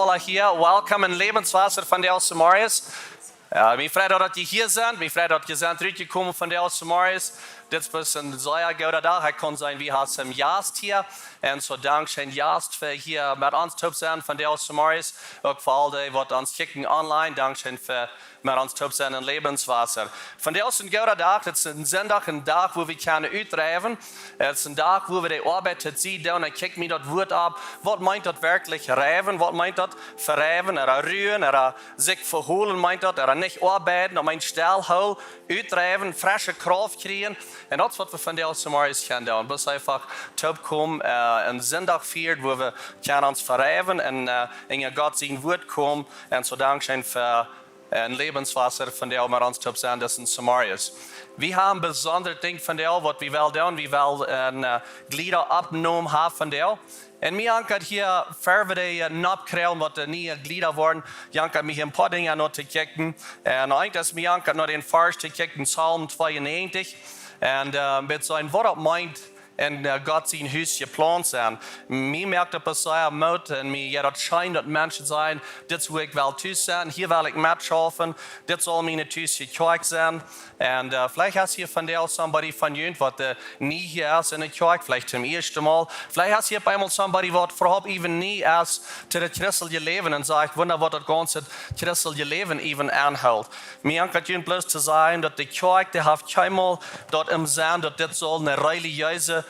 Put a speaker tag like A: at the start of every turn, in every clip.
A: Alle hier, welkom in Lebenswasser van de Samariërs. Mijn vrede dat je hier bent, mijn vrede dat je bent teruggekomen van de Samariërs. Dit is een zeer goede dag. Het kan zijn, we hebben een gast hier. En zo dankzij een gast voor hier met ons te zijn van de Samariërs. Ook voor al die wat ons kijken online, dankzij voor met ons te zijn in Lebenswasser. Van de een goede dag, het is een zondag, een dag waar we kunnen uitdrijven. Het is een dag waar we de arbeid het zien doen. En kijk me dat woord op. Wat meint dat werkelijk rijven? Wat meint dat verrijven? Ruwen, zich verholen meint dat. Niet arbeiden, om een stelhol uitdrijven, frisse kracht krijgen. En dat is wat we van de Samariërs gaan doen. Dus einfach terugkomen, een zondag viert, waar we kunnen ons verrijven en in God zijn woord komen. En zo dankzij voor een Lebenswasser van de met ons te zijn, dat is in Samariërs. We hebben een bijzonder ding van de wat we wel doen. We willen een glieder opgenomen hebben van de. En mij aankat hier verder de nap krijgen wat de nieuwe glieder worden. Je aankat mij een paar dingen nog te kijken. En eigenlijk is mij aankat nog een vers te kijken, Psalm 92. En met zo'n wat op meint en God zijn huis geplant zijn. Mij merkt dat pas zeer moed en mij dat schijnt dat mensen zijn, dit wil ik wel thuis zijn, hier wil ik mitschaffen, dit zal mijn thuis gekijkt zijn. En vielleicht hast hier van der somebody van jullie wat niet hier is in de kerk, vielleicht zum eerste Mal. Vielleicht hast hier eenmaal somebody wat vooral even niet is te het christelijke leven en zegt, wonder wat het ganze christelijke leven even aanhoudt. Mij aankat jullie plus te zijn dat de kerk, die heeft keinmaal dat im zijn dat dit zal een religieuze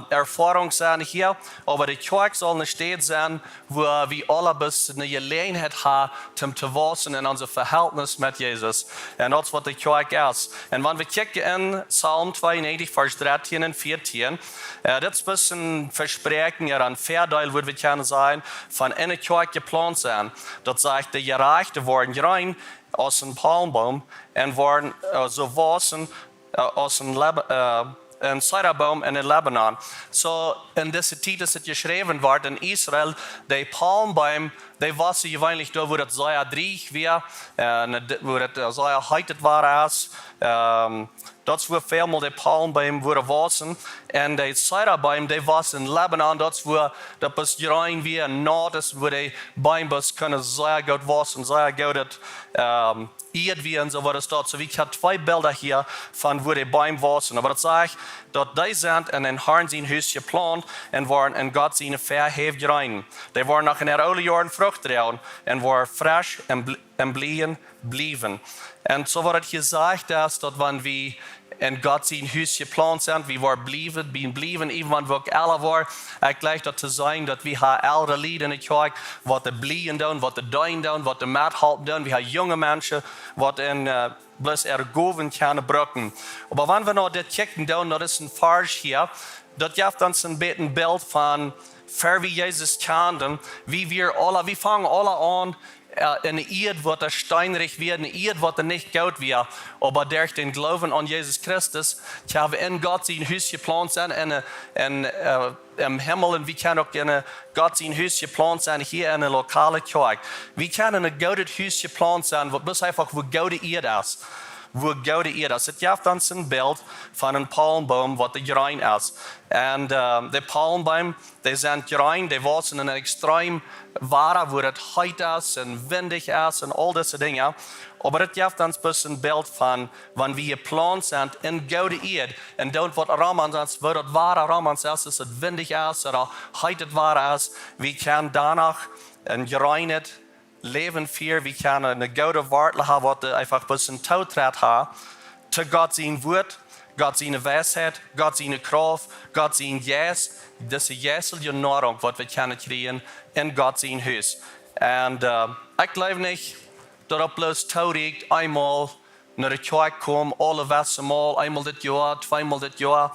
A: ervaring zijn hier, aber de kerk zal een stad zijn waar we alle best een gelegenheid hebben om te wassen in onze verhältnis met Jezus. En dat is wat de kerk is. En wanneer we kijken in Psalm 92, vers 13 en 14, dit is een verspreking, een verdeel, wat we kunnen zeggen, van in de kerk geplant zijn. Dat zegt, de gerechten worden rein als een palmboom en worden zo wassen als een ciderboom in Libanon. So in deze tijd is het geschreven wordt in Israël, de palmboom, die wassen gewöhnlich door waar het zeer dreig weer, waar het zeer heitet was. Dat is waar veelmaal de palmboom worden wassen. En de ciderboom, die wassen in Libanon, dat is waar dat pas rein weer nat is, waar de boom kunnen zeer goed wassen, zeer goed eet wie en zo wat is dat. So we hebben twee beelden hier van waar de boom wassen. Maar dat zegt dat die zijn in een Herrn zijn huis geplant en worden in God zijn ver heeft gerein. Die worden nog in de oude jaren vrucht dragen en worden fresh en blijven. En zo wordt het gezegd is dat wanneer we in God zijn huis geplant zijn, we worden blijven, even wanneer we alle worden. Ik leg dat te zijn dat we hebben oudere lieden in de kerk, wat de blijven doen, wat de duin doen, wat de maathelp doen. We hebben jonge mensen, wat in bloos ergoven kunnen gebruiken. Maar wanneer we naar dit kijken doen, dat is een vers hier, dat geeft ons een beetje een beeld van ver wie Jezus kenden, wie vangen alle aan, in de eerd wat er steinreich wird, in de eerd wat er nicht goud wird. Aber durch den Glauben an Jesus Christus, haben wir in Gott sein Haus geplant sein, im Himmel, und wir können auch in Gott sein Haus geplant sein, hier in der lokale Kirche. Wir können in ein goudes Haus geplant sein, was bloß einfach wo goude Erd ist. Wo goude Erd ist. Het geeft ons een beeld van een palmboom wat de gerein is. En de palmboom, die zijn gerein, die wassen in een extreem waar, waar het heet is en windig is en al deze dingen. Maar het geeft ons een beeld van wanneer we geplant zijn in goude Erd. En dan wat ramans is, waar het ware ramans is het windig is, of heet het waar is. We kunnen daarna een gereinigd leven vier, we kunnen een gouden woord hebben wat einfach een beetje toetreden hebben. Te God zijn woord, God zijn wijsheid, God zijn kracht, God zijn yes. Deze jezelje nahrung wat we kunnen krijgen in God zijn huis. En ik geloof niet dat het bloos toerecht eenmaal naar de kerk komen, alle wessen mal, eenmaal dit jaar, tweemaal dit jaar.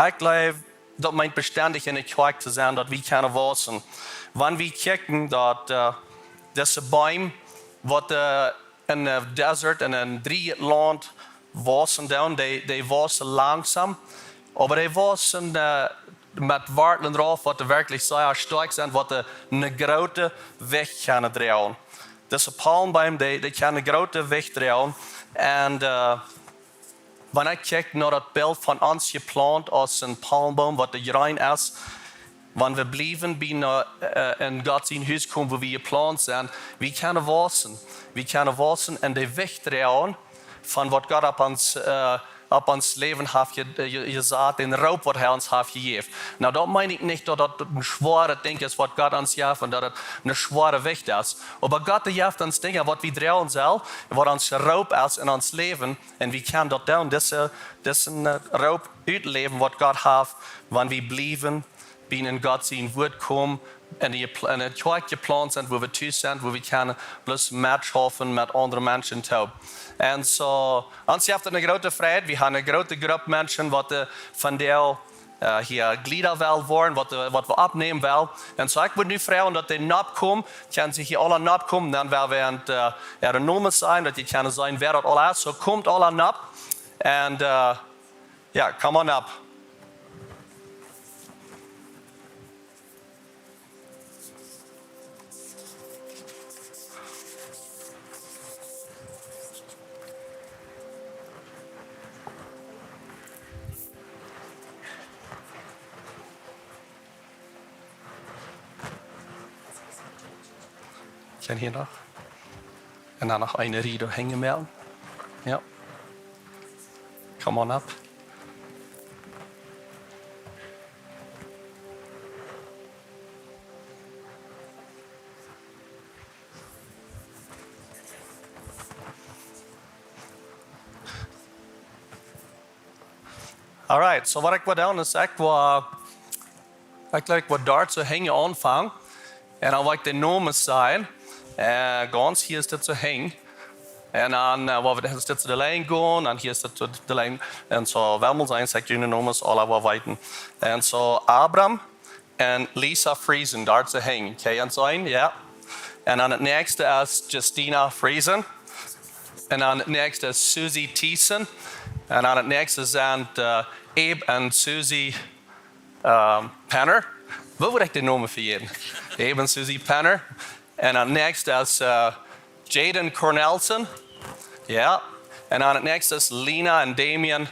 A: Ik geloof dat mijn bestendig in de kerk te zijn, dat we kunnen wassen. Wanneer we kijken dat deze boom, wat in de desert en in drie land wassen doen, die wassen langzaam. Maar die wassen met wortelen eraf, wat werkelijk zeer sterk zijn, wat een grote weg kunnen dragen. Deze palmboom, die kan een grote weg dragen. En wanneer ik kijk naar dat beeld van ons geplant als een palmboom, wat de rein is, wenn wir blieben, in Gott sein Haus kommen, wo wir geplant sind, wir können wachsen. Wir können wachsen und die Wegdrehen von was Gott auf uns Leben hat gesagt, den Raub, was er uns hat gegeben. Na, da meine ich nicht, dass das ein schweres Ding ist, was Gott uns gibt und dass das eine schwere Wicht ist. Aber Gott gibt uns Dinge, was wir drehen sollen, was uns Raub ist in uns Leben. Und wir können dort dann diesen Raub ausleben, was Gott hat, wenn wir bleiben, wenn in Gott sein Wort kommen, in eine Zeit geplant sind, wo wir tüß sind, wo wir können bloß mitschaffen mit anderen Menschen tun. Und so, uns hat eine große Freude. Wir haben eine große Gruppe Menschen, die von der hier Glieder wollen, was wir abnehmen wollen. Und so, ich würde nicht fragen, dass die nachkommen, können sich hier alle nachkommen, dann werden wir ihre Nummer sein, dass die können sein, wer das alle ist. So, kommt alle nach. Und ja, come on up. Ich kann hier noch. Und dann noch eine Riede hängen melden. Ja. Come on up. Alright, so wat ik wil doen is ik wil daar te hängen anfangen. En dan wil ik de namen zijn. Ganz hier ist das zu hängen. Und dann wollen wir das zu der Lane gehen. Und hier ist das zu der Lane. Und so, wenn wir sein, sagt die Namen alle weiten. Und so, Abraham und Lisa Friesen, da zu hängen. Okay, und so ein, ja. Und dann das nächste ist Justina Friesen. Und dann das nächste ist Susie Thiessen. Und dann das nächste sind Abe und Susie Penner. Wo würde ich den Namen für jeden? Abe und Susie Penner. Und dann next is Jaden Cornelson. Yeah. And then next is Lena and Damien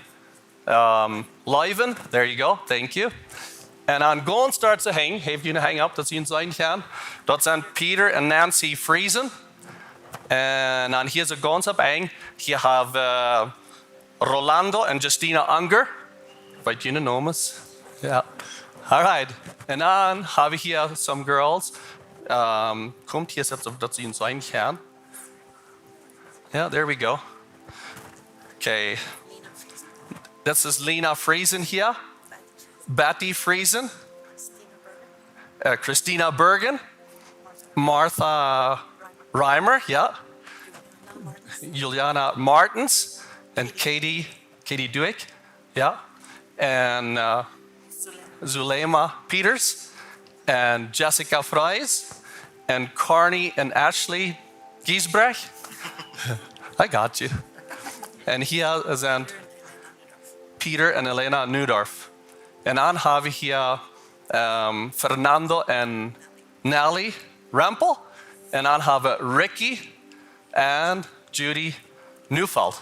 A: Leuven. There you go. Thank you. And dann ganz dort zu hängen, heeft u een hang up dat u sein kann. Dat sind Peter und Nancy Friesen. Und dann hier so ganz ab eng. Hier haben Rolando und Justina Unger. Weet je de namen? Ja. Alright. Und dann habe ich hier some girls. Kommt hier jetzt, dass sie sein kann. Yeah, there we go. Okay. Das ist Lena Friesen hier. Betty Friesen. Christina Bergen. Martha Reimer, ja. Juliana Martens. Und Katie Duick, ja. Und Zulema Peters. And Jessica Fries, and Carney and Ashley Giesbrecht. I got you. And hier sind Peter und Elena Nudorf. Und dann habe ich hier Fernando und Nelly Rempel. Und dann habe Ricky und Judy Neufeld.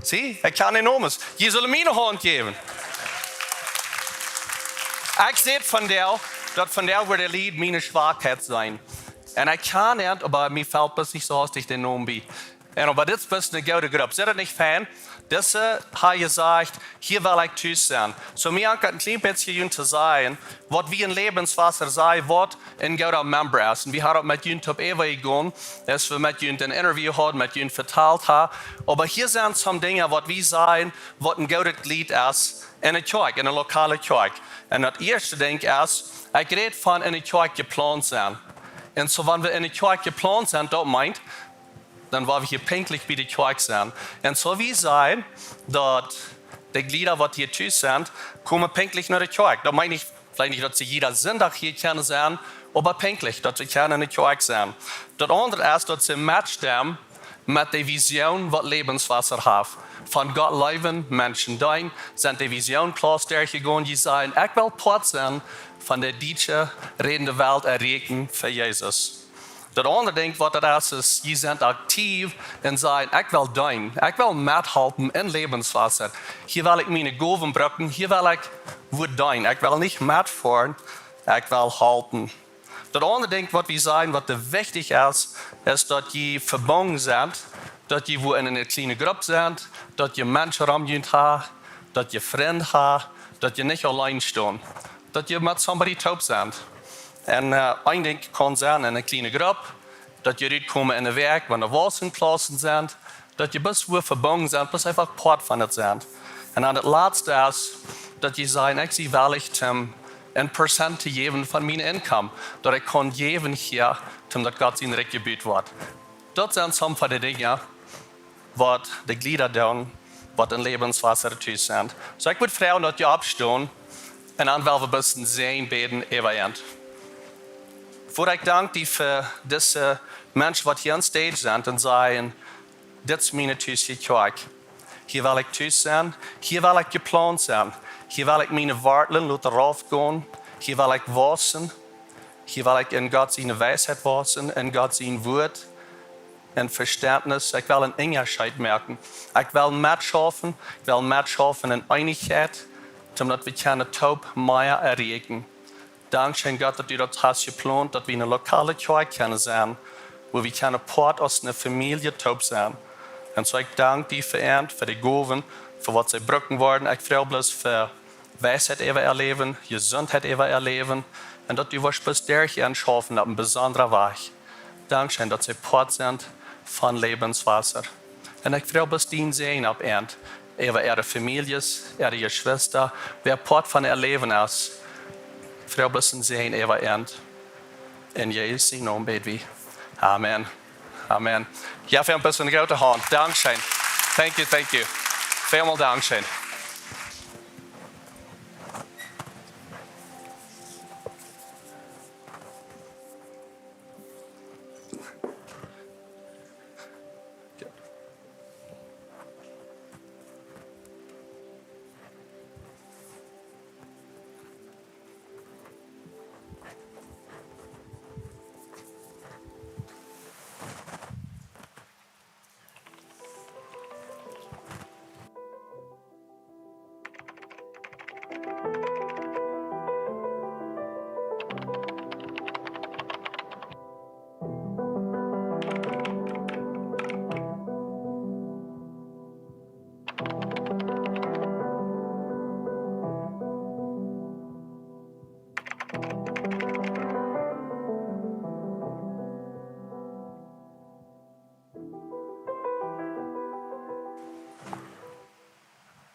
A: Zie, ik kan die Namen. Je zullen mir eine Hand geben. Ich sehe von der, dat van der wordt de lied mijn Schwachheit sein. Und ich kann nicht, aber mir fällt es nicht so aus, ich den Namen bi. Und aber das ist eine gute Gruppe. Seid ihr nicht Fan? Das hat gesagt, hier will ich tschüss sein. So mir hat ein klein bisschen zu sagen, was wie ein Lebenswasser sei, was ein guter Member ist. Und wir haben mit Jünt auf Eva gegangen, dass wir mit Jünt ein Interview hatten, mit Jünt verteilt haben. Aber hier sind some Dinge, was wir sein, was ein guter Glied ist in der Kirche, in der lokalen Kirche. Und das erste Ding ist, ich rede von in der Kirche geplant sein. Und so, wenn wir in der Kirche geplant sind, das meint, dann wollen wir hier pünktlich bei der Kirche sein. Und so wie sein, dass die Glieder, die hier tschüss sind, kommen pünktlich nach der Kirche. Da meine ich vielleicht nicht, dass sie jeder Sonntag hier können sein, aber pünktlich, dass sie in der Kirche sein. Das andere ist, dass sie matchen mit der Vision, was Lebenswasser hat. Von Gott leben, Menschen dein, sind die Vision klar gegangen, die sagen, ich will Part sein von der deutschen redenden Welt erreichen für Jesus. Das andere Ding, was das ist, die sind aktiv und sagen, ich will dein, ich will mithalten in Lebenswasser. Hier will ich meine Gaben brücken, hier will ich wo dein. Ich will nicht mitfahren, ich will halten. Das andere Ding, was wir sagen, was wichtig ist, ist, dass die verbunden sind, dass die wo in einer kleinen Gruppe sind, dass die Menschen rumgehen, dass die Freunde haben, dass die nicht allein stehen, dass die mit somebody taub sind. Und ein Ding kann sein in einer kleinen Gruppe, dass die rauskommen in den Werk, wenn die Wassenklassen sind, dass die bis wo verbunden sind, bis einfach Part von das sind. Und dann das Letzte ist, dass die sagen, ich will ich ein Prozent zu geben von meinem Einkommen, dass ich kann geben hier, dass Gott ihnen recht gebüht wird. Das sind some von den Dingen, was die Glieder tun, was in Lebenswasser tun sind. So ich würde fragen, dass die abstehen und dann wollen wir ein bisschen sehen, beten, event. Vor ich danke dir für diese Menschen, die hier on stage sind und sagen, das ist meine Tüße Kirche. Hier will ich Tüße sein, hier will ich geplant sein. Hier will ich meine Worte raufgehen. Hier will ich wachsen. Hier will ich in Gott seine Weisheit wachsen, in Gott sein Wort, in Verständnis. Ich will einen Unterschied merken. Ich will mitschaffen. Ich will mitschaffen in Einigkeit, damit wir keine taub mehr erregen. Dankeschön Gott, dass du das hast geplant, dass wir eine lokale Kirche können sein, wo wir keine Part aus einer Familie taub sein. Und so ich danke dir für die Gaben, für was sie brücken worden. Ich freue mich für Weisheit erleben, Gesundheit erleben. Und dass du was bis derch anschaffen auf einem besonderen Weg. Dankeschön, dass sie Part sind von Lebenswasser. Und ich freue mich, den sehen ab Ende. Ihre Familien, ihre Geschwister, wer Part von ihr Leben ist. Ich freue mich, sehen ihre Ende. In Jesu Namen beten wir. Amen. Amen. Ja, für ein bisschen große Hand. Dankeschön. Thank you, thank you. Vielmal Dankeschön.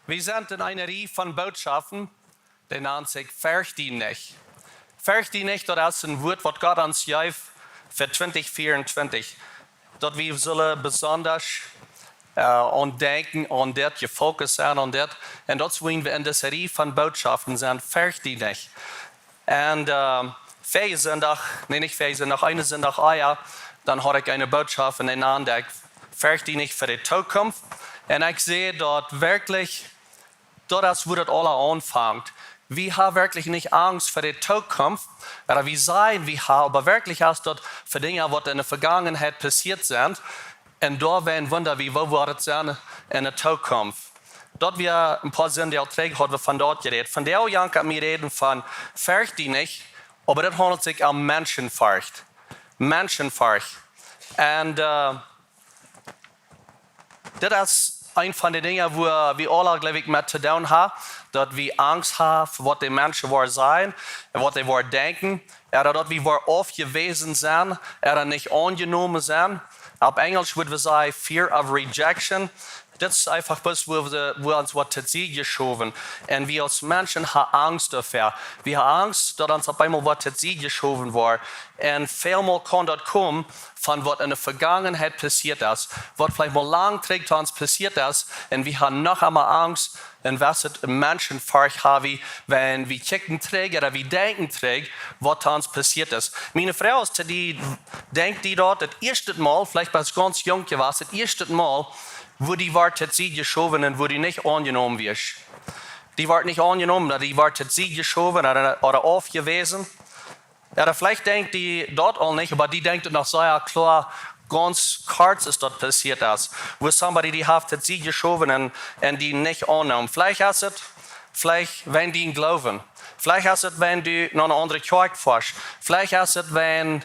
A: Wir sind in einer Reihe von Botschaften, die nennt sich Fercht, Nicht. Fercht, Nicht, das ist ein Wort, das Gott uns gibt für 2024. Dort wir sollen besonders an denken, an das, gefokust sein, an das. Und das wollen wir in dieser Reihe von Botschaften sein, Fercht, Nicht. Und eine Sonntag, dann habe ich eine Botschaft in den Namen, Fercht, Nicht für die Zukunft. Und ich sehe dort wirklich, das, wo das alle anfängt. Wir haben wirklich nicht Angst vor der Zukunft, oder wir sagen, wir haben, aber wirklich erst dort für Dinge, die in der Vergangenheit passiert sind. Und da werden Wunder, wie wo wird es sein in der Zukunft. Dort wir ein paar Sinn, die Träger haben wir von dort geredet. Von der Jahr kann wir reden von Fercht, Nicht, aber das handelt sich um Menschenforcht. Menschenforcht. Und das ist ein von den Dingen, wo wir alle, glaube ich, mit zu tun haben, dass wir Angst haben, was die Menschen sein, was sie denken, oder dass wir aufgewiesen sind, oder nicht angenommen sind. Auf Englisch würde wir sagen, Fear of Rejection. Das ist einfach was, wo uns was zu sie geschoben. Und wir als Menschen haben Angst dafür. Wir haben Angst, dass uns auf einmal was zu sie geschoben wird. Und vielmal kann das kommen, von was in der Vergangenheit passiert ist. Was vielleicht mal lang trägt uns passiert ist. Und wir haben noch einmal Angst, und was es Menschenforcht haben, wenn wir checken trägt oder wir denken trägt, was uns passiert ist. Meine Frau ist die denkt die dort das erste Mal, vielleicht bei ganz jung gewesen, das erste Mal, wo die Wort sie geschoben und wo die nicht angenommen wird. Die wird nicht angenommen, die Wort sie geschoben oder aufgewiesen. Oder vielleicht denkt die dort auch nicht, aber die denkt noch so, ja klar, ganz kurz ist dort passiert ist. Wo somebody die hat sie geschoben und die nicht angenommen. Vielleicht ist es vielleicht wenn die ihn glauben. Vielleicht ist es, wenn du noch eine andere Kirche fährst. Vielleicht ist es, wenn,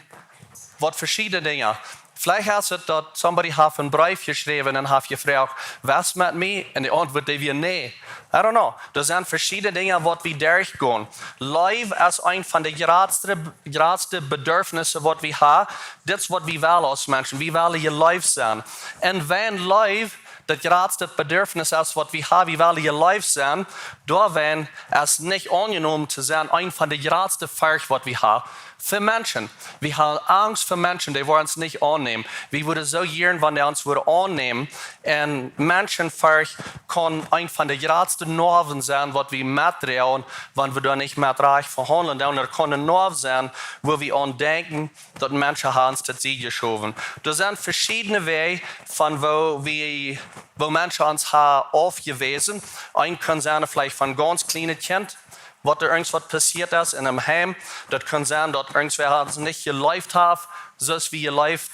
A: was verschiedene Dinge. Vielleicht ist es, dass somebody hat einen Brief geschrieben und hat gefragt, was mit mir? Und die Antwort ist nee. I don't know. Das sind verschiedene Dinge, die wir durchgehen. Life ist ein von den größten Bedürfnissen, die wir haben. Das ist, was wir wollen als Menschen. Wir wollen ihr Life sein. Und wenn Life das größte Bedürfnis ist, was wir haben, wir wollen ihr Life sein, da wenn es nicht angenommen zu sein, ein von den größten Fercht, was wir haben. Für Menschen. Wir haben Angst vor Menschen, die wollen uns nicht annehmen. Wir würden so gern, wenn die uns annehmen. Und Menschenforcht kann ein von den größten Normen sein, was wir mittrauen, wenn wir da nicht mit Reich verhandeln. Und er kann ein Norm sein, wo wir an denken, dass Menschen uns das sie geschoben. Das sind verschiedene Wege, von wo Menschen uns haben aufgewiesen. Ein kann sein, vielleicht von ganz kleinen Kind, was da irgendwas passiert ist in einem Heim. Das kann sein, dass irgendwer uns nicht gelebt hat, so wie gelebt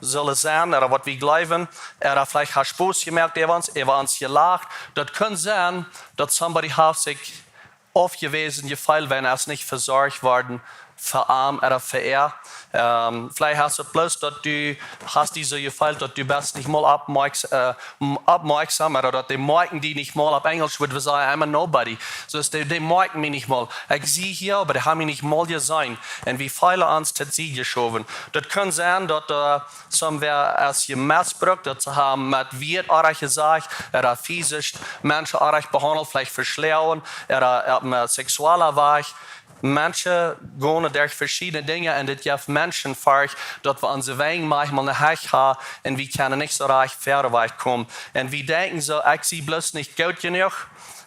A: soll es sein, oder was wir glauben. Oder vielleicht hat Spaß gemerkt, er uns gelacht. Das kann sein, dass somebody hat sich aufgewiesen, gefallen, wenn er es nicht versorgt worden, verarmt oder verehrt. Vielleicht hast du bloß, dass du hast diese Gefallen, dass du bist nicht mal abmerksam oder dass die merken die nicht mal, auf Englisch würde wir sagen, I'm a nobody. So die merken mich nicht mal. Ich sehe hier, aber die haben mich nicht mal gesehen. Und wie viele uns das sie geschoben. Das kann sein, dass somewhere es gemissbraucht, dass sie haben mit Wirt gesagt, oder physisch Menschen behandelt, vielleicht verschleuen, oder sexueller Weg. Menschen gehen durch verschiedene Dinge und das gibt Menschenforcht, dass wir unsere Wege manchmal nicht Hecht haben und wir können nicht so reich vorwärts kommen. Und wir denken so, ich sehe bloß nicht gut genug,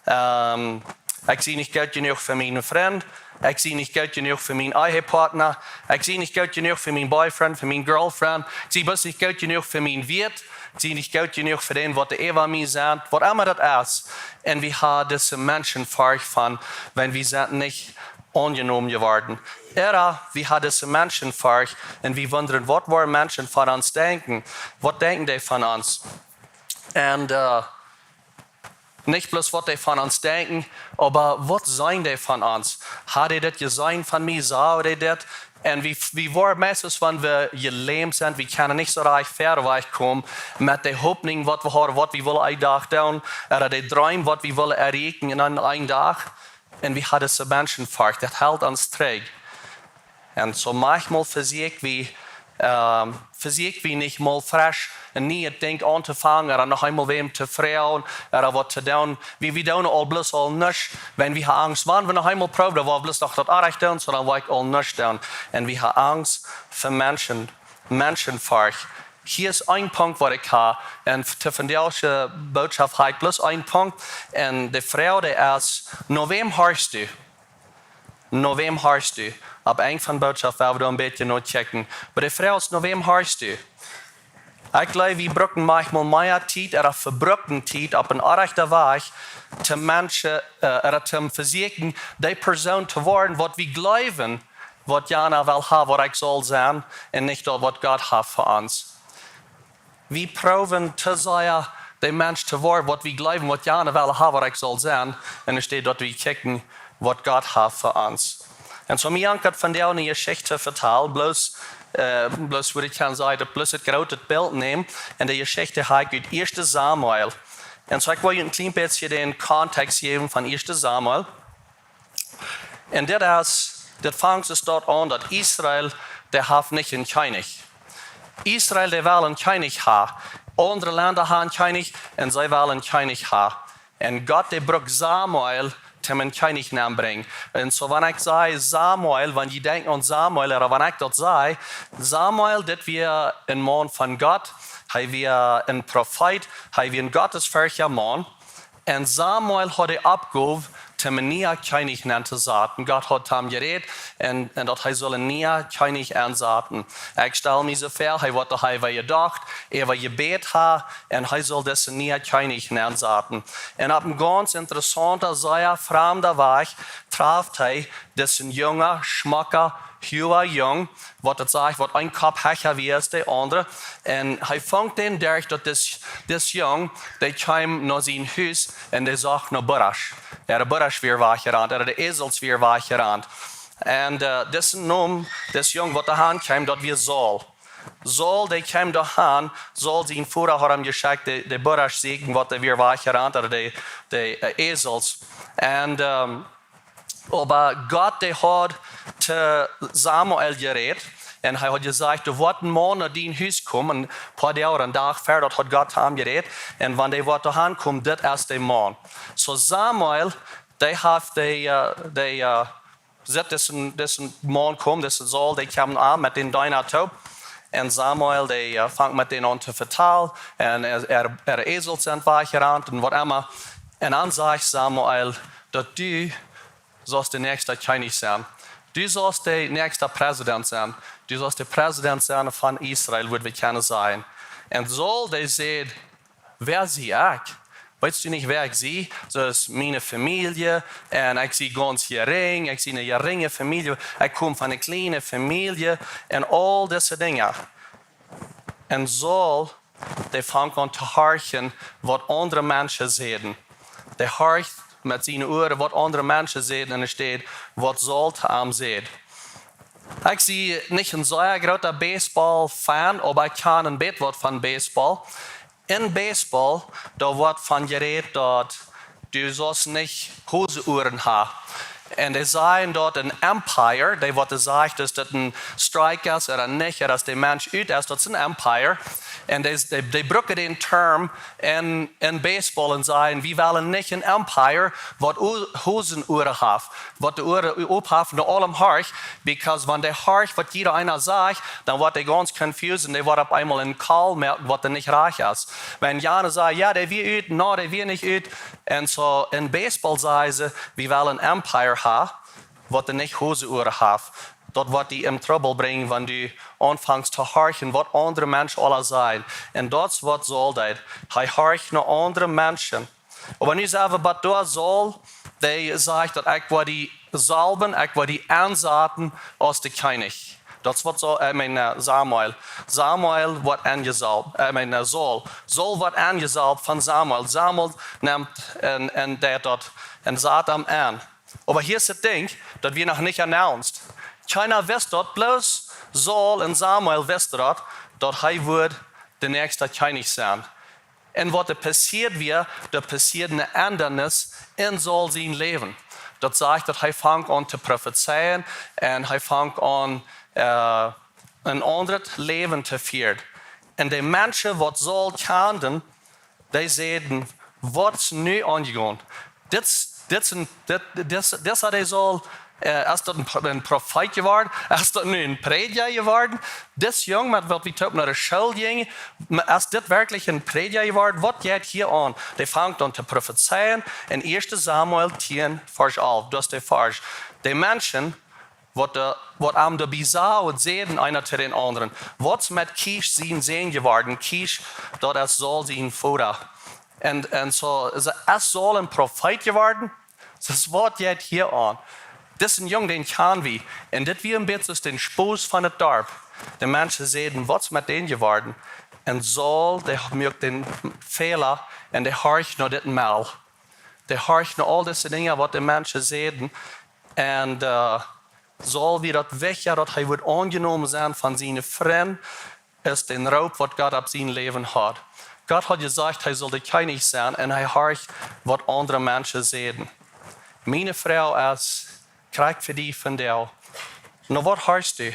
A: ich sehe nicht gut genug für meinen Freund, ich sehe nicht gut genug für meinen Ehepartner, ich sehe nicht gut genug für meinen Boyfriend, für meinen Girlfriend, ich sehe bloß nicht gut genug für meinen Wirt, ich sehe nicht gut genug für den, was die Eva mir sagt, was immer das ist. Und wir haben diese Menschenforcht von, wenn wir sind nicht angenommen geworden. Wir haben diese Menschenforcht und wir wundern, was wollen Menschen von uns denken? Was denken die von uns? Und nicht bloß, was die von uns denken, aber was sagen die von uns? Hat die das gesehen von mir? Sah die das? Und wir wollen meistens, wenn wir gelähmt sind, wir können nicht so reich vorwärts kommen mit der Hoffnung, was wir haben, was wir wollen einen Tag tun, oder der Traum, was wir wollen erreichen in einem Tag. Und wir haben diese Menschenforcht, das hält uns träge. Und so manchmal versuche ich nicht mal frisch und nie Ding anzufangen oder noch einmal wem zu fragen oder was zu tun. Wir tun all bloß all nichts. Wenn wir Angst haben, wenn wir noch einmal proben, dann war bloß noch das Arrecht tun, sondern wir all nichts tun. Und wir haben Angst für Menschenforcht. Hier ist ein Punkt, was ich habe. Und von der Botschaft habe ich bloß einen Punkt. Und die Frau, die ist, nach wem hörst du? Nach wem hörst du? Ab ein von der Botschaft werden wir ein bisschen noch checken. Aber die Frau ist, nach wem hörst du? Ich glaube, wir brauchen manchmal mehr Zeit oder verbrauchen Zeit auf einen rechten Weg, zu Menschen, oder zu versuchen, die Person zu werden, was wir glauben, was Jana will haben, was ich soll sein, und nicht das, was Gott hat für uns. Wir proben zu sein, der Mensch zu werden, was wir glauben, was Jana will haben, was ich soll sein. Und es steht dort, wir checken, was Gott hat für uns. Und so mir hat von der eine Geschichte vertelt, bloß würde ich kann sagen, bloß ein großes Bild nehmen. Und die Geschichte heißt 1. Samuel. Und so ich will ein klein bisschen den Kontext geben von 1. Samuel. Und das fängt es dort an, dass Israel, der hat nicht einen König. Israel, der will einen König haben. Andere Länder haben einen König und sie wollen einen König haben. Und Gott, der braucht Samuel, um einen König bringen. Und so, wenn ich sage Samuel, wenn ich denke an Samuel, oder wenn ich das sage, Samuel, das wir ein Mann von Gott, wir ein Prophet, wir ein gottesfürchtiger Mann. Und Samuel hat die Abgabe, nie König zu sagen. Gott hat ihm geredet und dass soll nie König ansagen. Ich stelle mir so vor, was er gedacht, war gebet hat und soll das nie König ansagen. Und auf einem ganz interessanten, sehr fremden Weg traf das ein junger, schmacker Hua jong, wat het zegt, wat een kop hecher wie als de andere. En hij vangt den durch, dat this jong, die kwam naar zijn huis en die zag naar Burrasch. De Burrasch weer weggerand, de ezels weer weggerand. En this jong wat eraan kwam, dat weer Saul. Saul, die kwam daaraan, Saul zijn voerder had hem geschickt, de Burrasch zegen, wat weer weggerand, de ezels. En aber Gott, der hat zu Samuel geredet und er hat gesagt, du wirst ein Mann nach dein Haus kommen, ein paar Jahre, einen Tag fertig hat Gott ham geredet und wenn der wird dahin kommt, das ist der Mann. So Samuel, der hat diesen Mann kommen, das Saul, der kam an mit den deiner Taub. Und Samuel, der fängt mit denen an zu vertellen und Esel sind weggerannt und was immer. Und dann sagt Samuel, dass du sollst der nächste König sein. Du sollst der nächste Präsident sein. Du sollst der Präsident sein von Israel, wird wir kennen sein. Und Saul, der sagt, wer sie ich? Weißt du nicht, wer ich sehe? Das ist meine Familie. Und ich sehe ganz gering. Ich sehe eine geringe Familie. Ich komme von einer kleinen Familie. Und all diese Dinge. Und Saul, der fängt an zu horchen, was andere Menschen sehen. Der horcht mit seinen Ohren, was andere Menschen sehen, und es steht, was Saul am sieht. Ich sehe nicht ein sehr großer Baseball-Fan, aber ich kann ein bisschen von Baseball. In Baseball, da wird von geredet, dass du sollst nicht Hosenuhren haben. Und die sagen dort ein Empire, die wird gesagt, dass das ein Strike ist oder nicht, oder dass der Mensch ut ist, das ist ein Empire. Und die brauchen den Term in Baseball und sagen, wir wollen nicht ein Empire, was Hosenuhren hat, was die Uhren aufhaben, nach allem Horch, because wenn der Horch, was jeder einer sagt, dann wird der ganz confused und der wird auf einmal in Call merken, was der nicht reich ist. Wenn Jana sagt, ja, der will ut, no, der will nicht ut, und so in Baseball sagen sie, wir wollen ein Empire haben, was der nicht Hosenuhren hat. Dort wird die im Trouble bringen, wenn du anfängst zu horchen, was andere Menschen alle sagen. Und das wird Saul das. Er horcht nach anderen Menschen. Aber nicht selber, aber da Saul, der sagt, dass ich war die Salben, ich war die Ansaten aus der König. Das wird so, Samuel. Samuel wird angesalbt, Saul. Saul wird angesalbt von Samuel. Samuel nimmt und der dort und sagt ihm an. Aber hier ist das Ding, das wir noch nicht announced. Keiner weiß dort, bloß Saul und Samuel wissen dort, dass er wird der nächste König sein. Und was da passiert wird, da passiert eine Ändernis in Saul sein Leben. Das sagt, dass er fängt an zu prophezeien und er fängt an ein anderes Leben zu führen. Und die Menschen, die Saul kannten, die sehen, was nu angegangen. Das hat er Saul. Ist das ein Prophet geworden? Ist das ein Prediger geworden? Das Junge, was wir nach der Schule gingen, ist das wirklich ein Prediger geworden? Was geht hier an? Der fängt an zu prophezeien in 1. Samuel 10, Vers 11. Das ist der Vers. Die Menschen, was am der Bizarre und sehen einer zu den anderen. Was mit Kisch sehen geworden? Kisch, das soll sein Vater. Und so, ist Saul ein Prophet geworden? Das Wort geht hier an. Das ist ein Junge, den kennen wir. Und das wie ein bisschen den Spoß von der Dorf. Die Menschen sehen, was mit denen geworden. Und Saul, der merkt den Fehler und der horcht noch das Mal. Der horcht noch all diese Dinge, was die Menschen sehen. Und Saul wird das weg, dass er wird angenommen sein von seinen Freunden, ist den Raub, was Gott auf sein Leben hat. Gott hat gesagt, er soll der König sein und er horcht, was andere Menschen sehen. Meine Frau ist krijg für die von dir. No wat horchst du?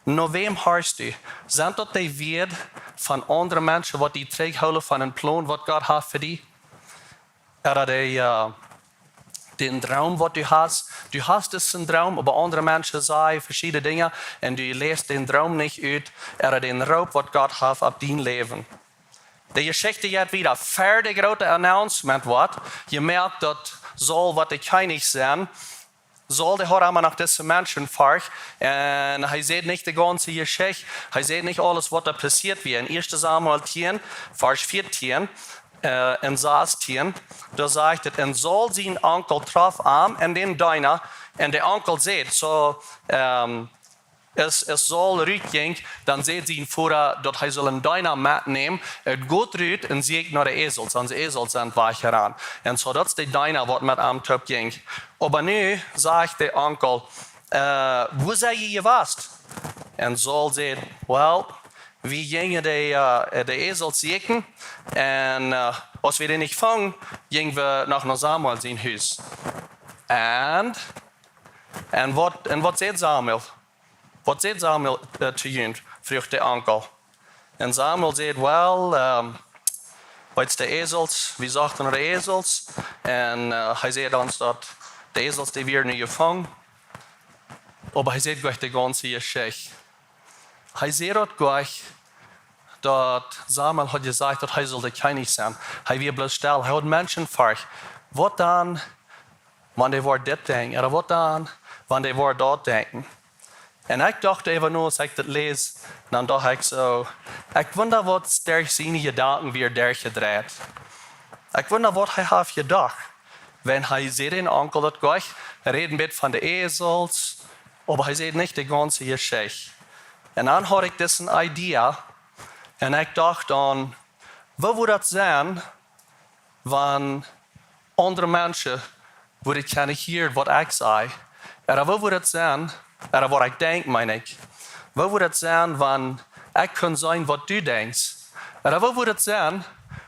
A: No wem horchst du? Sind das die Wert von anderen Menschen, was die terughouden von einem Plan, was Gott hat für die? Oder den Traum, was du hast? Du hast diesen Traum, aber andere Menschen sagen verschiedene Dinge und du lässt den Traum nicht aus. Oder den Raub, was Gott hat auf dein Leben. Die Geschichte jetzt wieder. Fertig große Announcement wird. Je merkt, dass Saul, was der König sein, Saul, der hat einmal nach diesem Menschenforcht und er sieht nicht die ganze Geschichte, er sieht nicht alles, was da passiert wird. In 1. Samuel 10, Vers 14, in 16, da sagt er, und Saul sein Onkel traf an und den Deiner, und der Onkel sieht, so, es soll rütging, dann seht sie ihn vorher, dort er soll einen Dynamit nehmen, gut rüt und sieht nach der Esel, sonst Esel sind weich heran. Und so das ist der Dyna, was mit am Top ging. Aber nu sagt der Onkel, wo sei je was? Und Saul sagt, well, wir gingen der Esel zieken und als wir den nicht fangen, gingen wir nach Samuel sein Haus. Und was sagt Samuel? Was sagt Samuel zu ihm? Fragt der Onkel. Und Samuel sagt, well, was der Esels, wie sagt er der Esels? Und er sagt uns dort, der Esels, die wir nicht gefangen. Aber er sagt gleich die ganze Geschichte. Er sagt gleich, dass Samuel hat gesagt, dass er sollte König sein. Er wird bloß still, er hat Menschenforcht. Was dann, wenn die Wort das denken? Oder was dann, wenn die Wort dort denken? Und ich dachte einfach nur, als ich das lese, dann dachte ich so, ich wundere, was der seine Gedanken wieder durchgedreht. Ich wundere, was er hat gedacht. Wenn er sieht den Onkel das gleich, reden mit von den Esels, aber er sieht nicht die ganze Geschichte. Und dann hatte ich diese Idee, und ich dachte dann, wo würde das sein, wenn andere Menschen würden können hören, was ich sage? Oder wo würde das sein, oder was ich denke, meine ich? Wo würde das sein, wenn ich kann sein, was du denkst? Oder wo würde das sein,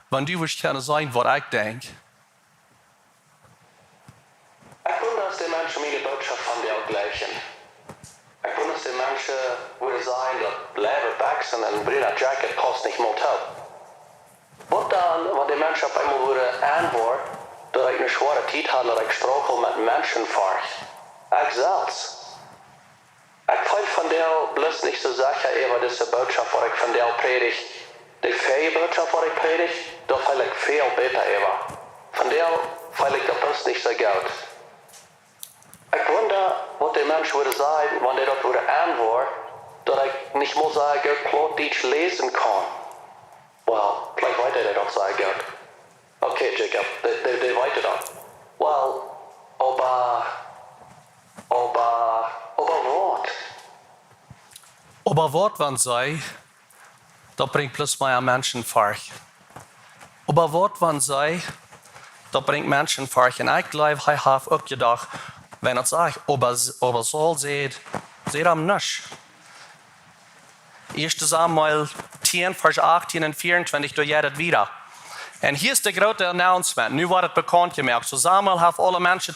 A: wenn du willst können sein, was ich denke?
B: Ich wundere, dass die Menschen meine Botschaft von dir gleichen. Ich wundere, dass die Menschen würden sagen, dass Leben wachsen und ein Brüder Jacket kostet nicht mal Tau. Was dann, wenn die Menschen auf einmal würden antworten, dass ich eine schwere Zeit habe, dass ich struggle mit Menschenforcht? Ich selbst. Ich bin von dir bloß nicht so sicher über diese Botschaft, was ich von dir predige. Die freie Botschaft, was ich predige, da will ich viel besser über. Von dir will ich das bloß nicht so gut. Ich wundere, was die Menschen würden sagen, wenn die dort würden antworten, dass ich nicht mal sagen, klar Deutsch lesen kann. Well, vielleicht weiter der doch sagen, gut. Okay, Jacob, die weiter dann. Well, aber was?
A: Aber was man sei, da bringt plus mehr Menschenforcht. Aber was man sei, da bringt Menschenforcht. Und ich glaube, ich habe auch gedacht, wenn ich sage, aber Saul seht am nicht. 1. Samuel 10, Vers 18 und 24, da geht es wieder. Und hier ist der große Announcement. Nu wordt het bekend gemaakt. So Samuel heeft alle mensen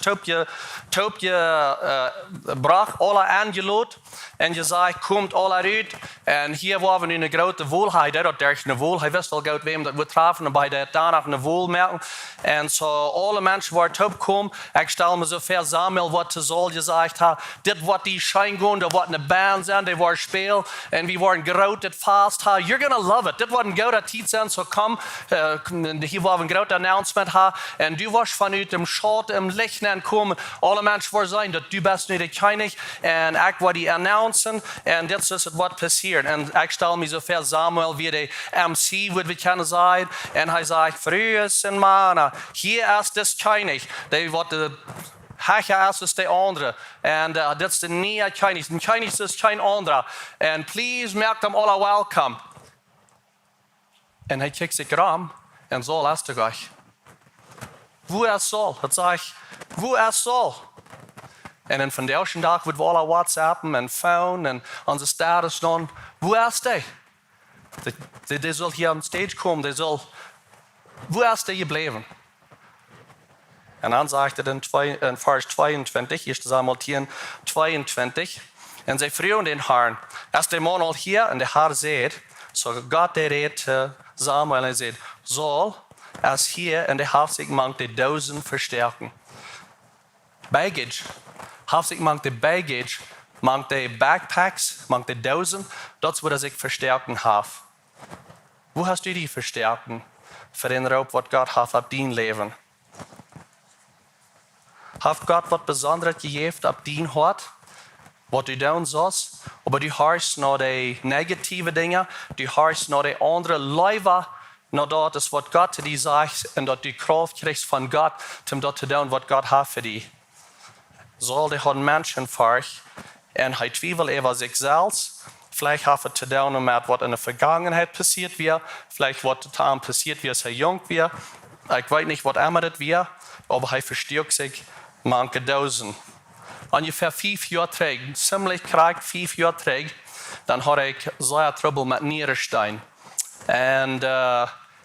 A: gebracht, alle aangeladen. En gezegd, komt alle uit. En hier waren we nu een grote woel. Hij deed dat een woel. Hij wist al goed wem dat we trafen. En bij de daarna een woel merken. En zo alle mensen waren opgekomen. Ik stel me zo ver Samuel wat te Saul gezegd had. Dit wordt die schijn gaan. Dat wordt een band zijn. Die wordt spelen. En we waren groot het vast. You're gonna love it. Dit wordt een grote tijd zijn. So kom. Hier war ein großer Announcement und du warst von dem Schott im Licht kommen. Alle Menschen waren sagen, dass du bist nicht der König und ich war die announcen und das ist was passiert. Und ich stelle mich so vor, Samuel wie der MC, würde wir können sagen, und er sagt, früher sind Männer, hier ist das König, der wird Hacha ist der andere und das ist der neue König. Der König ist kein anderer. Und please make them all welcome. Und er kickt sich rum. Und Saul ist gleich. Wo ist Saul? Hat sagt, wo ist Saul? Und dann von der ersten Tag wird wir alle WhatsAppen und Phone und unsere Status dann. Wo ist der? Der soll hier am Stage kommen. Wo ist der geblieben? Und dann sagt er in Vers 22, 1. Samuel 10, 22, und sie frühen den Herrn. Ist der Mann all hier und der Herr sagt, so Gott der redet Samuel und sagt, Saul ist hier und der hat sich mangt die 1000 verstärken. Baggage, hat sich mangt die Baggage, mangt die Backpacks, mangt die 1000, das würde sich verstärken haben. Wo hast du die verstärken für den Raub, was Gott hat auf dein Leben? Hat Gott was Besonderes gegeben auf dein Hort? Was du tun sollst, aber du hörst noch die negativen Dinge, du hörst noch die anderen Leute, noch dort ist, was Gott zu dir sagt, und dass du Kraft kriegst von Gott, um dort zu tun, was Gott hat für dich. Saul, der hat Menschenforcht, En hij twijfelt over zichzelf. Vielleicht hat er zu tun mit, was in der Vergangenheit passiert wäre. Vielleicht was dann passiert, als er jung war. Ich weiß nicht, was immer das wäre, aber er verstärkt sich manche Dosen. Ungefähr 5 Jahre zurück, ziemlich korrekt 5 Jahre zurück, dann hatte ich sehr Trouble mit Nierenstein. Und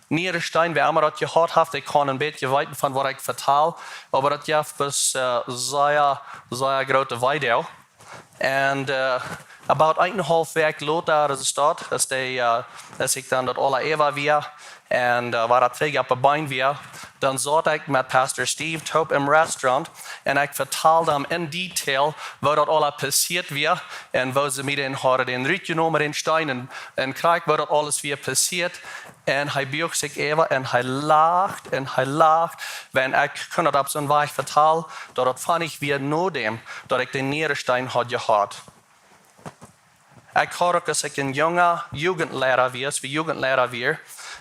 A: Nierenstein, wer immer das gehört hat, ich kann ein bisschen weiter von was ich verteile, aber das gibt bis sehr große Video. Und about 1,5 Werk later is het dat, als ik dan dat alle Eva weer en waar dat terug op de been weer, dan zat ik met Pastor Steve Top im Restaurant en ik vertelde hem in detail wat dat alle passiert weer en wo ze met hadden den Riet genomen in Stein en krijg wat dat alles weer passiert. En hij buigt zich even en hij lacht. Wenn ik kon dat op zo'n weg vertellen, dat vond ik weer nodig, dat ik de Nierenstein had gehad. Ik had ook als ik een jonge jugendleraar was,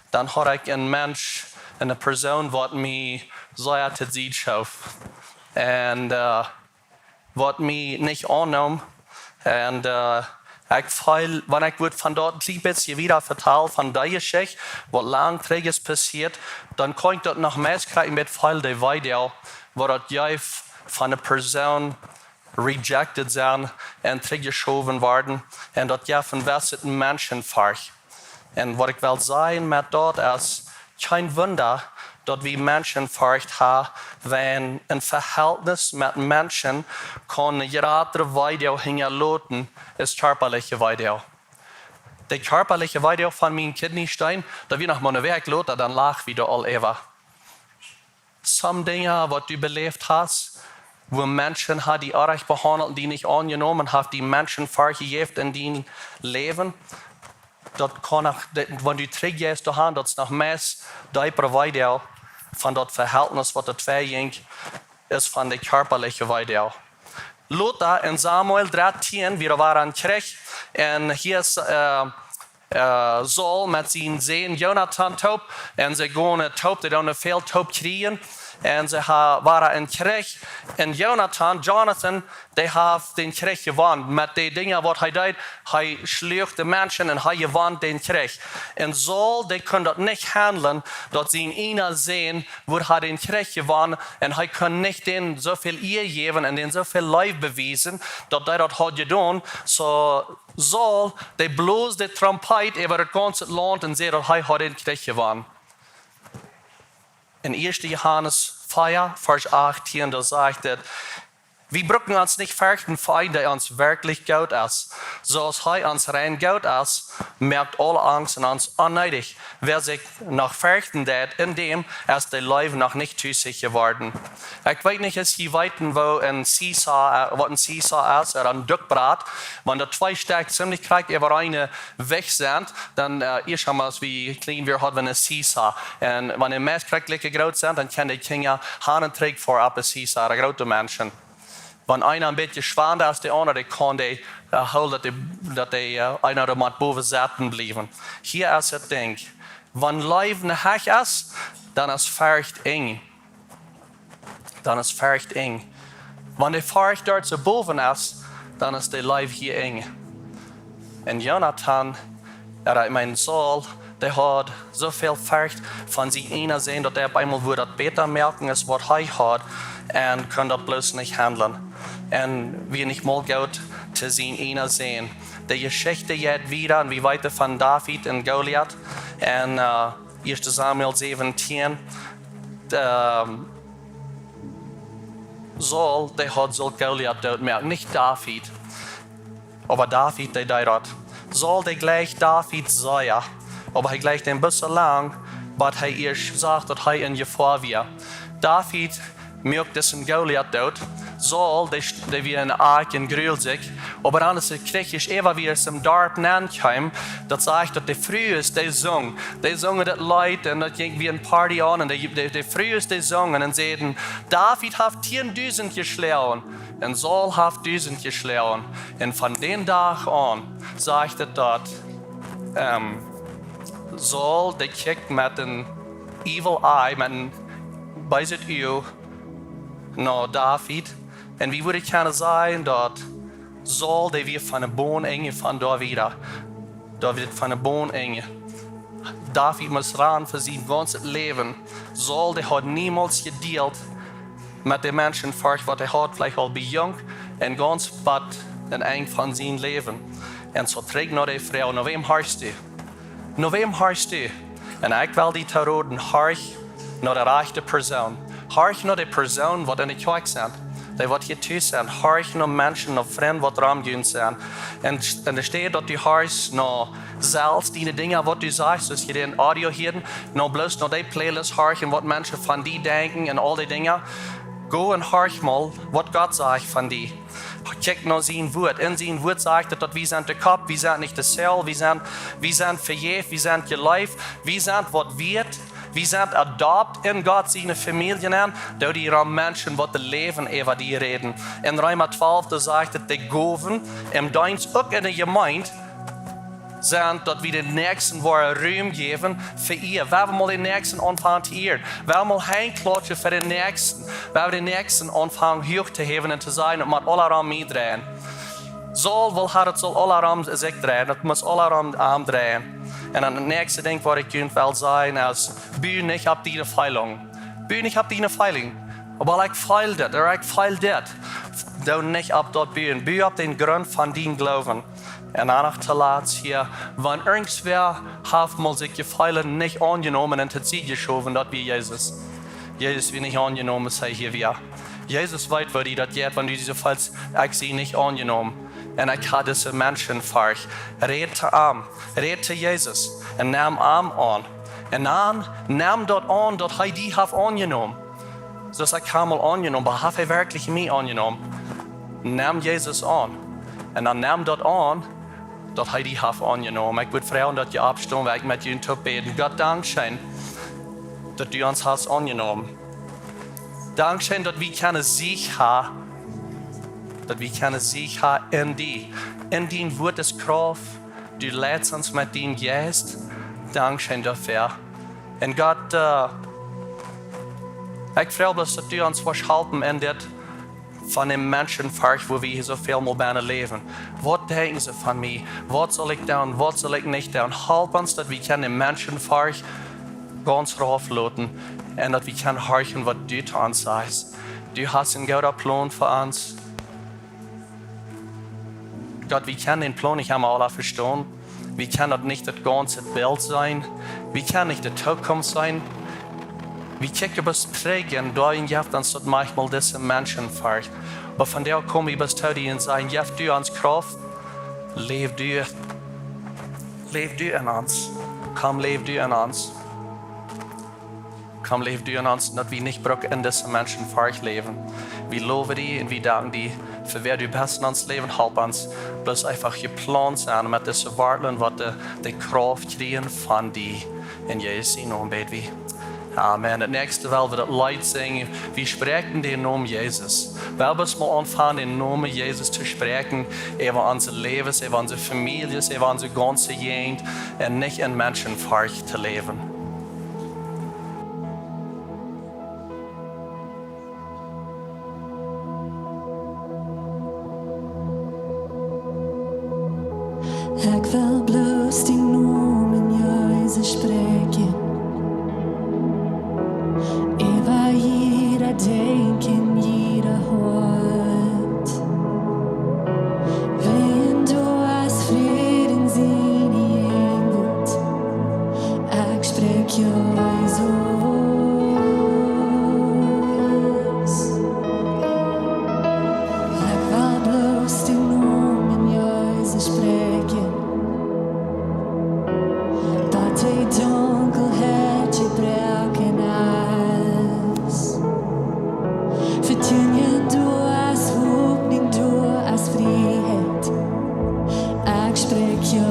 A: dan had ik een mens, een persoon wat mij zeer te zien schoof. En wat mij niet aannam. En wanneer ik van dat een beetje weer vertel van die geschichte, wat lang terug is passiert, dan kan ik dat nog meer krijgen met veel de video, wat dat juist van een persoon rejected zijn en teruggeschoven worden. En dat ja van was het een Menschenforcht. En wat ik wil zeggen met dat is, geen wonder dat we Menschenforcht hebben, wenn een verhältnis met mensen kan een grotere video hingen laten, is körperliche video. De körperliche video van mijn kidneystein, dat we nog maar een werk laten, dan lag wieder al even. Some dingen wat u beleefd hast, wo Menschen hat die arg behandelt, die nicht angenommen haben, die Menschen vergeeft in die Leben. Dat kan ook, wenn du teruggehst dahin, dat is nog meest dieper video van dat verhältnis wat het verging, is van de körperliche video. Lothar en Samuel 13, wir waren in Fercht, en hier is Saul met zijn zoon Jonathan Top, en ze gaan Top, die dan veel Top krijgen. En ze waren in Fercht. En Jonathan, die heeft den Fercht gewonnen. Met de dingen wat hij deed, hij sloeg de mensen en hij won den Fercht. En Saul, die kon dat niet handelen, dat zijn ene zoon, waar hij den Fercht gewonnen. En hij kon niet den zoveel eer geven en den zoveel lief bewijzen, dat hij dat had gedaan. So Saul, die bloos de trompet over het ganze land en zei dat hij had den Fercht gewonnen. In 1. Johannes 4, Vers 18, da sagt er, wir brauchen uns nicht fürchten vor einem, der uns wirklich gut ist. So als er uns rein gut ist, merkt alle Angst und uns unnötig. Wer sich noch fürchten tät, in dem ist der Leben noch nicht zu sich geworden. Ich weiß nicht, ist hier weiten, wo ein Seesaw ist, oder ein Duckbrat. Wenn die zwei Stärke ziemlich krank über eine weg sind, dann ist schon mal wie klein wir haben, wenn ein Seesaw. Und wenn die meist kränkliche groß sind, dann können die Kinder Hahnenträg vor ab ein Seesaw, der große Menschen. Wenn einer ein bisschen schwanger ist, der andere kann die holen, dass die einer mit boven Seiten bleiben. Hier ist das Ding. Wenn Leben hech ist, dann ist Fercht eng. Wenn die Fercht dort zu boven ist, dann ist die Leben hier eng. Und Jonathan, mein Saul, der hat so viel Fercht von sich einer sehen, dass er einmal würde das besser merken, als was er hat, und kann das bloß nicht handeln. Und wir nicht mal gut zu sehen, einer sehen. Die Geschichte jetzt wieder, und wie weiter von David und Goliath, und 1. Samuel 17, Saul, der hat so Goliath dort merken, nicht David, aber David, der dort. Saul, der gleich David sei, aber er gleich ein bisschen lang, was er ihr sagt, dass er in Gefahr war. David merkt, dass ein Goliath dort. Saul, der wie ein Ark in Grülsig, aber anders krieg ich immer wieder zum Dorf nanheim, das sagt, dass der früheste, der sung das Leid und das ging wie ein Party an und der früheste sung und sehen, David hat 10.000 geschlagen und Saul hat 1.000 geschlagen. Und von dem Tag an sagt er dort, Saul, der kickt mit einem evil eye, mit einem bösen Auge, nach David. Und wie würde ich gerne sagen, dass Zal die weer van een boon enge van daar wieder. Daar wird van een boon enge. David muss ran für sein ganzes Leben. Zal die hat niemals gedealt mit den Menschenforcht, was hat, vielleicht al bij jong en ganz bad en eng van zijn leven. En zo terug naar die vrouw, naar wem harst du? Naar wem harst du? En ik wil die te roden, harch naar de rechte persoon. Harch naar de persoon wat in de kerk zijn. Die wat hier thuis zijn. Harch naar mensen, naar vrienden wat raamgeun zijn. En er staat dat du harchst naar zelfs die dingen wat du zegt. Dus je den audio hier, nou bloos naar die playlist harchen wat mensen van die denken en al die dingen. Go en harch mal wat God zegt van die. Kijk naar zijn woord. In zijn woord zegt dat we zijn de kop, we zijn niet de cel, we zijn vergeef, we zijn geleefd, we zijn wat wird. We zijn adopt in God zijn familie aan, door die mensen wat de leven over die reden. In Römer 12 da zegt dat de goven en deins ook in de gemeente zijn dat we de nächsten waar ruim geven voor ihr. We hebben mal de nächsten ontvangen te eer. We hebben mal geen klotje voor de nächsten. We hebben de nächsten ontvangen hoog te hebben en te zijn dat met alle ram meedraaien. Zal wel had het zal alle ram zich draaien. Dat moet alle ram aandraaien. En dan het nächste ding wat ik kunt wel zijn is, bu niet op die veiling. Bu niet op die veiling. Maar ik feil dit, ik feil dit. Doe niet op dat bu. Bu op den grond van die geloven. En dan nog te laat hier, wanneer irgendwer heeft mal zich gefeilen niet aangenomen en het ziet geschoven dat wie Jezus. Jezus wie niet aangenomen, zei hier weer. Jezus weet wat hij dat gaat, wanneer diese Falls, ik zie niet aangenomen. En ik ga deze Menschenforcht. Red te Jezus. En neem hem aan. En dan neem dat aan dat hij die heeft aangenomen. Dus ik heb hem aangenomen, maar heeft hij werkelijk mij aangenomen? Neem Jezus aan. En dan neem dat aan dat hij die heeft aangenomen. Ik wil vragen dat je opstaan, waar ik met je te beden. God, dankzij dat u ons hebt aangenomen. Dankzij dat we kunnen zich hebben. Dat we kunnen zich hebben in die. In die woord is kracht. Du leidt ons met die geest. Dankzij daarvoor. En God, ik vraag dat u ons was helpen in dit van de Menschenforcht, waar we hier zoveel moet bijna leven. Wat denken ze van mij? Wat zal ik doen? Wat zal ik niet doen? Help ons dat we kunnen de Menschenforcht ganz rauf laten. En dat we kunnen horchen wat du te ons zegt. Du hast een gouden plan voor ons. Gott, we können den Plan nicht einmal alle verstehen. Wir können das nicht das ganze Bild sein. Wir können nicht die Zukunft sein. Wir kicken bis prägen, da in Jeff dann so manchmal diese Menschenforcht. Aber von der kommen wir bis heute und sagen, Jeff, du ans Kraft, leb du in uns. Komm, leb du in uns. Komm, leb du in uns, dass wir nicht in diese Menschenforcht leben. Wir loben dich und wir danken dir, für wer du bist in uns Leben, help uns. Bloß einfach geplant sein, mit diesen Worten, was die Kraft kriegen von dir. In Jesu Namen beten wir. Amen. Het nächste wel we dat Lied zingen. Wir sprechen den Namen Jesus. Wir müssen mal anfangen, den Namen Jesus zu sprechen. Über unser Leben, über unsere Familie, über unsere ganze Gegend. Und nicht in Menschenforcht zu leben.
C: Ik wil bloos die Namen Jesus spreken. Über jeder denken, jeder hört. Wenn du als Frieden sehen wird, ich sprech Jesus. Ich will bloß die Namen Jesus sprechen. Dat die Dunkelheit gebroken ist. Vertingen du als Hoffnung, du als Freiheit. Ich sprech Jesus.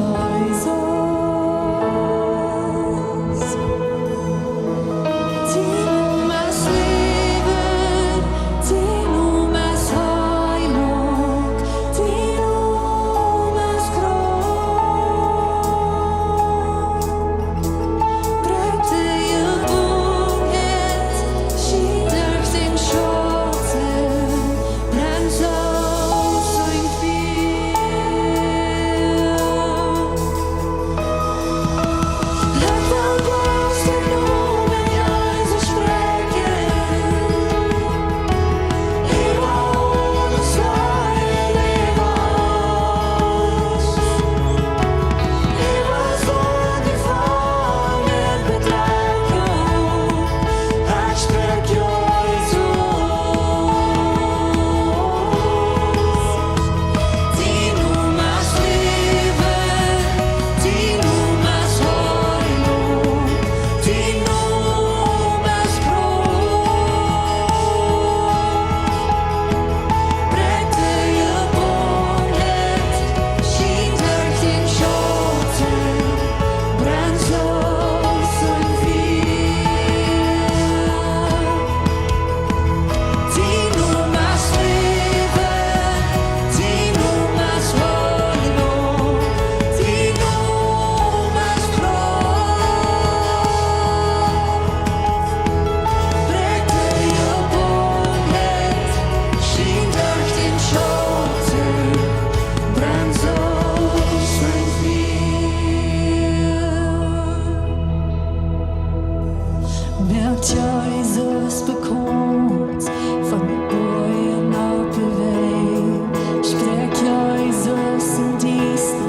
C: Jesus bekommt von den Bojen auf der Weg. Sprech Jesus in Dienste,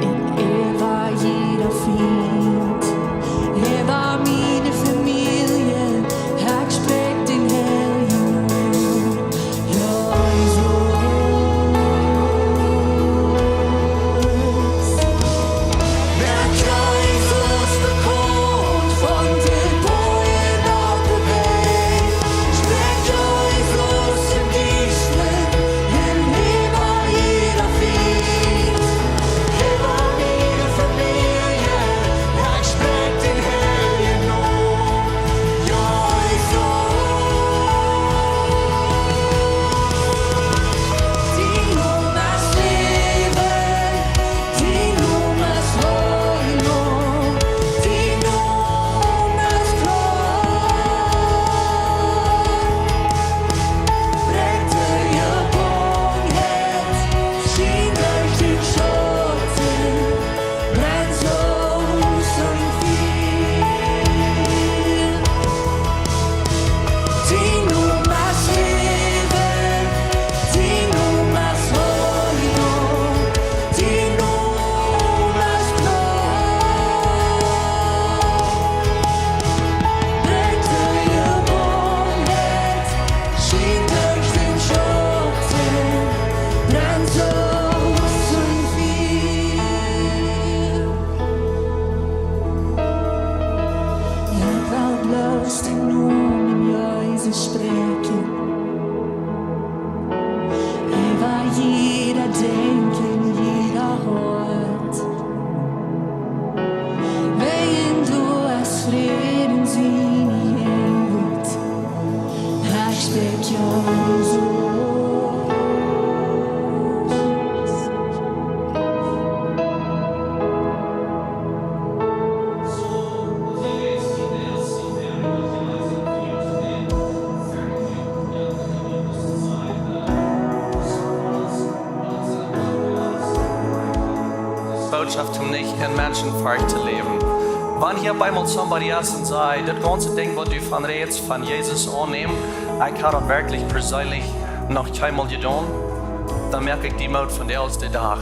C: in war jeder Feind. War meine Familie, ich sprech den Herrn. Jesus. Wer Jesus bekommt von den Bojen auf der Weg, sprech Jesus in Dienste, in war jeder Feind. War meine Familie, ich sprech den Herrn. Lass den Namen Jesus sprechen. Über jeder denken, jeder hört. Wenn du es Frieden sehen wird, ich sprech Jesus.
A: Botschaft um nicht in Menschenforcht zu leben. Wenn hier bei mal somebody else und sagt, das ganze Ding, was du von redest, von Jesus annehmen, ich habe das wirklich persönlich noch keinmal getan, dann merke ich die Mut von der aus der Tag.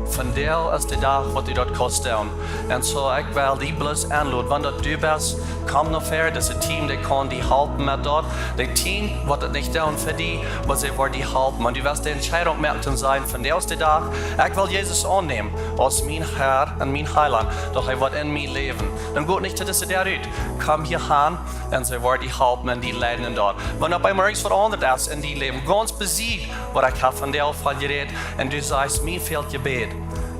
A: Von der ist der Tag, was du dort kostet. Und so, ich will die bloß anladen. Wenn du bist, komm noch her. Das ist ein Team, das kann die helfen mit dort. Das Team wird nicht tun für die, aber sie wird die helfen. Und du wirst die Entscheidung merken sein, von der aus der Tag, ich will Jesus annehmen, als mein Herr und mein Heiland. Doch er wird in mir leben. Dann geht nicht zu dieser der Rüt. Komm hier hin und sie wird die helfen und die leiden dort. Wenn er bei mir nichts verändert ist in die Leben, ganz besiegt, was ich habe von der Fall geredet, und du sagst, mir fehlt Gebet.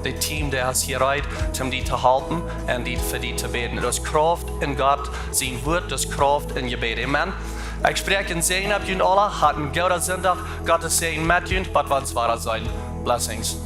A: Das Team, der ist hier rein, um die zu halten und die für die zu beten. Das Kraft in Gott, sein Wort, das Kraft in Gebet. Amen. Ich spreche in Segen ab und alle, hatten einen guten Sonntag, Gottes Segen mit und, was war es sein? Blessings.